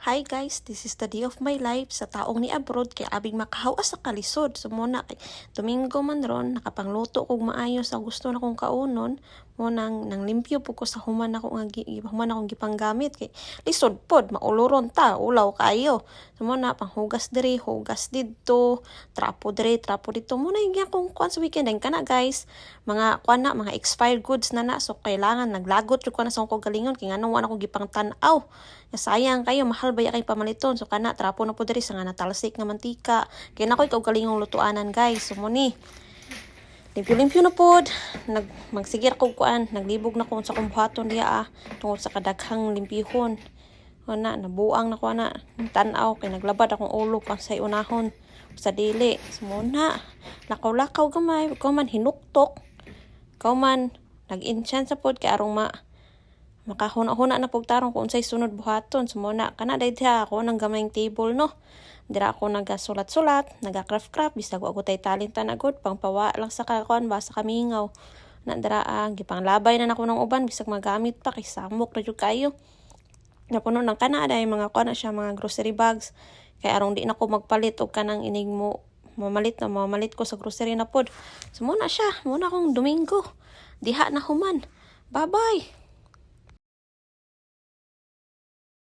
Hi guys, this is the day of my life sa taong ni abroad kay abing makahawas sa kalisod. So muna kay Domingo man ron nakapangluto kog maayo sa gusto na kong kaunon mo nang limpyo po ko sa human akong gipanggamit kay lisod pod mauluron ta ulaw kayo. So muna panghugas diri, hugas didto, trapo diri, trapo dito. Muna yung akong kuan sa weekend din kana guys. Mga kuan na mga expired goods na so kailangan naglagot jud ko na sa akong galingon kay nganong wala ko gipangtan-aw. Sayang kayo mahal baya kay pamaliton so kana trapo na po diri sa nga natalsik nga mantika kay nakoy kag galingong lutuanan guys. So muni limpyo-limpyo na pod magsigir kog kuan naglibog na ko sa kong buhaton diha tungod sa kadaghang limpyhon na nabuang na ko na tan-aw kay naglabad akong ulo pang sa unahon sa dili. So muna lakaw-lakaw gamay ko man hinuktok ko man nag-enchant sa pod kay arong makahuna-huna na pagtarong kung unsay sunod buhaton. So muna kana dayta ako nang gamayng table no. Dira ako nagasulat-sulat, naga-craft-craft bisag ako tay talent na gud pangpawa lang sa kakuan ba sa kamingaw. Na dira gipanglabay na nako ng uban bisag magamit pa kay samok na jud kayo. Napuno ng kana day mga kuan na siya mga grocery bags. Kay arong di na ko magpalit og kanang inig mo mamalit ko sa grocery na pod. So muna siya, muna akong Domingo. Diha na human. Bye-bye.